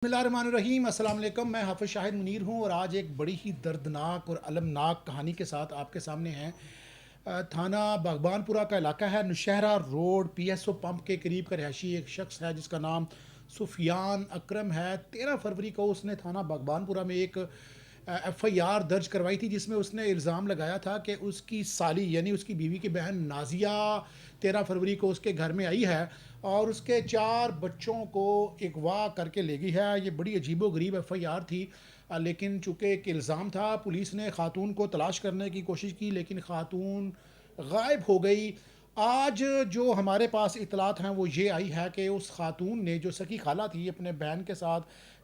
बिस्मिल्लाहिर्रहमानिर्रहीम। अस्सलाम वालेकुम। मैं हाफ़िज़ शाहिद मुनीर हूँ और आज एक बड़ी ही दर्दनाक और अलमनाक कहानी के साथ आपके सामने हैं। थाना बागबानपुरा का इलाका है। नौशहरा रोड पीएसओ पंप के करीब का रहायशी एक शख्स है जिसका नाम सुफियान अकरम है। 13 फरवरी को उसने थाना बागबानपुरा में एक एफआईआर दर्ज करवाई थी जिसमें उसने इल्ज़ाम लगाया था कि उसकी साली यानी उसकी बीवी की बहन नाजिया 13 फरवरी को उसके घर में आई है और उसके 4 बच्चों को अगवा करके ले गई है। ये बड़ी अजीबो-गरीब एफआईआर थी, लेकिन चूँकि एक इल्ज़ाम था, पुलिस ने खातून को तलाश करने की कोशिश की लेकिन खातून गायब हो गई। आज जो हमारे पास इत्तलात हैं वो ये आई है कि उस खातून ने, जो सगी खाला थी, अपने बहन के साथ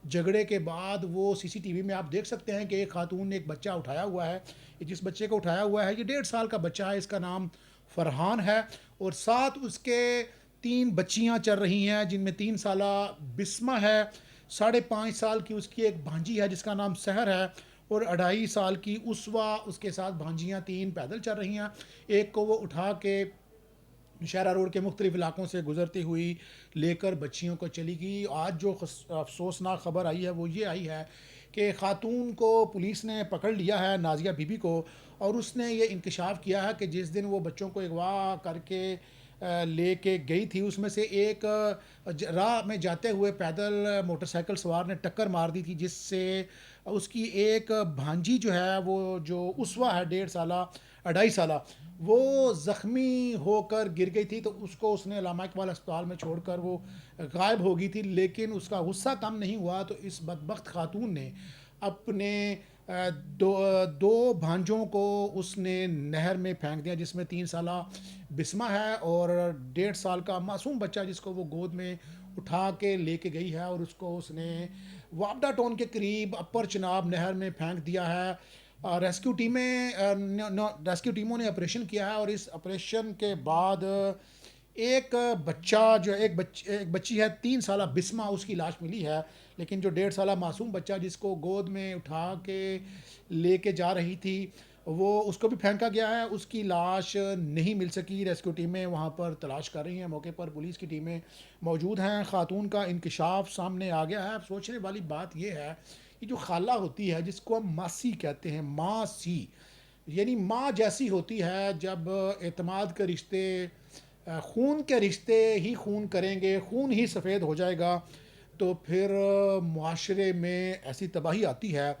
झगड़े के बाद वो सीसीटीवी में आप देख सकते हैं कि एक खातून ने एक बच्चा उठाया हुआ है। जिस बच्चे को उठाया हुआ है ये 1.5 साल का बच्चा है, इसका नाम फरहान है और साथ उसके 3 बच्चियां चल रही हैं जिनमें 3 साला बिस्मा है, 5.5 साल की उसकी एक भांजी है जिसका नाम सहर है और 2.5 साल की उसवा, उसके साथ भांजियां 3 पैदल चल रही हैं। एक को वो उठा के नौशहरा रोड के मुख्तलिफ इलाकों से गुजरती हुई लेकर बच्चियों को चली गई। आज जो अफसोसनाक खबर आई है वो ये आई है कि खातून को पुलिस ने पकड़ लिया है, नाजिया बीबी को, और उसने ये इंकशाफ किया है कि जिस दिन वो बच्चों को अगवा करके ले के गई थी उसमें से एक राह में जाते हुए पैदल मोटरसाइकिल सवार ने टक्कर मार दी थी जिससे उसकी एक भांजी जो है, वो जो उसवा है 1.5 साला 2.5 साला, वो ज़ख्मी होकर गिर गई थी तो उसको उसने अल्लामा इकबाल अस्पताल में छोड़कर वो गायब हो गई थी। लेकिन उसका गुस्सा कम नहीं हुआ तो इस बदबख्त खातून ने अपने दो भांजों को उसने नहर में फेंक दिया जिसमें 3 साला बिस्मा है और 1.5 साल का मासूम बच्चा जिसको वो गोद में उठा के लेके गई है और उसको उसने वापडा टाउन के करीब अपर चनाब नहर में फेंक दिया है। रेस्क्यू टीमों ने ऑपरेशन किया है और इस ऑपरेशन के बाद एक बच्चा जो एक बच्ची है 3 साला बिस्मा, उसकी लाश मिली है। लेकिन जो 1.5 साला मासूम बच्चा जिसको गोद में उठा के लेके जा रही थी वो उसको भी फेंका गया है, उसकी लाश नहीं मिल सकी। रेस्क्यू टीमें वहाँ पर तलाश कर रही हैं, मौके पर पुलिस की टीमें मौजूद हैं। खातून का इंकशाफ सामने आ गया है। अब सोचने वाली बात यह है कि जो खाला होती है जिसको हम मासी कहते हैं, माँ सी यानी माँ जैसी होती है। जब एतमाद के रिश्ते, खून के रिश्ते ही खून करेंगे, खून ही सफ़ेद हो जाएगा तो फिर मुआशरे में ऐसी तबाही आती है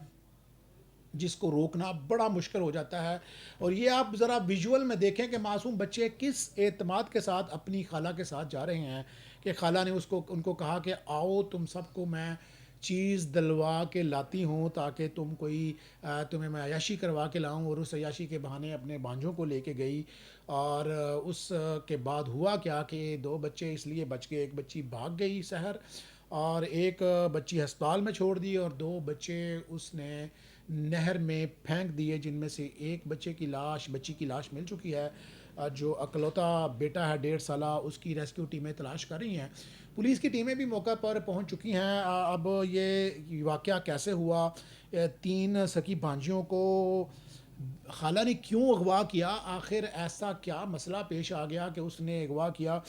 जिसको रोकना बड़ा मुश्किल हो जाता है। और ये आप ज़रा विजुअल में देखें कि मासूम बच्चे किस एतमाद के साथ अपनी खाला के साथ जा रहे हैं कि खाला ने उनको कहा कि आओ तुम सबको मैं चीज़ दिलवा के लाती हूँ ताकि तुम्हें मैं अय्याशी करवा के लाऊं, और उस अय्याशी के बहाने अपने भांजों को लेके गई। और उस के बाद हुआ क्या कि 2 बच्चे इसलिए बच गए, एक बच्ची भाग गई शहर और एक बच्ची अस्पताल में छोड़ दी और 2 बच्चे उसने नहर में फेंक दिए जिनमें से एक बच्ची की लाश मिल चुकी है। जो अकलौता बेटा है 1.5 साला, उसकी रेस्क्यू टीमें तलाश कर रही हैं। पुलिस की टीमें भी मौका पर पहुंच चुकी हैं। अब ये वाक़या कैसे हुआ, 3 सगी भांजियों को खाला ने क्यों अगवा किया, आखिर ऐसा क्या मसला पेश आ गया कि उसने अगवा किया।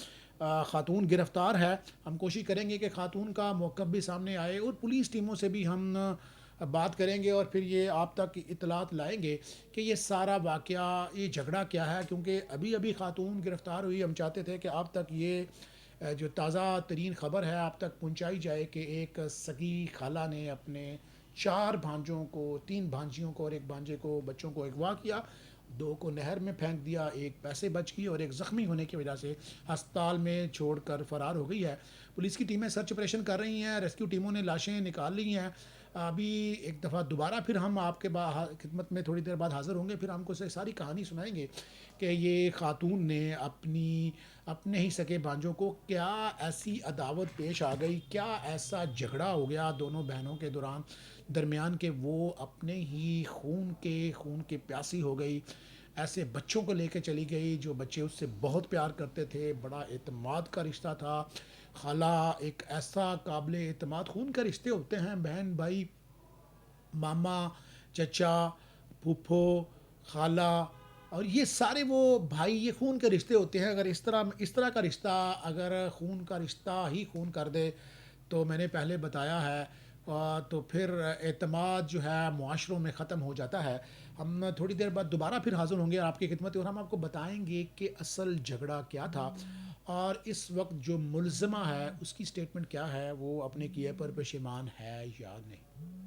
खातून गिरफ़्तार है। हम कोशिश करेंगे कि खातून का मौक़िफ़ भी सामने आए और पुलिस टीमों से भी हम बात करेंगे और फिर ये आप तक इत्तलात लाएंगे कि ये सारा वाक़या, ये झगड़ा क्या है, क्योंकि अभी अभी खातून गिरफ़्तार हुई। हम चाहते थे कि आप तक ये जो ताज़ा तरीन ख़बर है आप तक पहुंचाई जाए कि एक सगी खाला ने अपने 4 भांजों को, 3 भांजियों को और एक भांजे को, बच्चों को अगवा किया, 2 को नहर में फेंक दिया, एक पैसे बच गई और एक ज़ख्मी होने की वजह से अस्पताल में छोड़कर फ़रार हो गई है। पुलिस की टीमें सर्च ऑपरेशन कर रही हैं, रेस्क्यू टीमों ने लाशें निकाल ली हैं। अभी एक दफ़ा दोबारा फिर हम आपके खिदमत में थोड़ी देर बाद हाज़िर होंगे, फिर हमको से सारी कहानी सुनाएंगे कि ये खातून ने अपने ही सगे भांजों को क्या ऐसी अदावत पेश आ गई, क्या ऐसा झगड़ा हो गया दोनों बहनों के दरमियान के वो अपने ही खून के प्यासी हो गई। ऐसे बच्चों को लेकर चली गई जो बच्चे उससे बहुत प्यार करते थे, बड़ा एतमाद का रिश्ता था। खाला एक ऐसा काबिल एतमाद, खून के रिश्ते होते हैं, बहन भाई, मामा, चचा, फूफो, खाला, और ये सारे वो भाई, ये खून के रिश्ते होते हैं। अगर इस तरह का रिश्ता, अगर खून का रिश्ता ही खून कर दे تو میں نے پہلے بتایا ہے، تو پھر اعتماد جو ہے معاشروں میں ختم ہو جاتا ہے۔ ہم تھوڑی دیر بعد دوبارہ پھر حاضر ہوں گے آپ کی خدمت میں، اور ہم آپ کو بتائیں گے کہ اصل جھگڑا کیا تھا، اور اس وقت جو ملزمہ ہے اس کی سٹیٹمنٹ کیا ہے، وہ اپنے کیے پر پشیمان ہے یا نہیں۔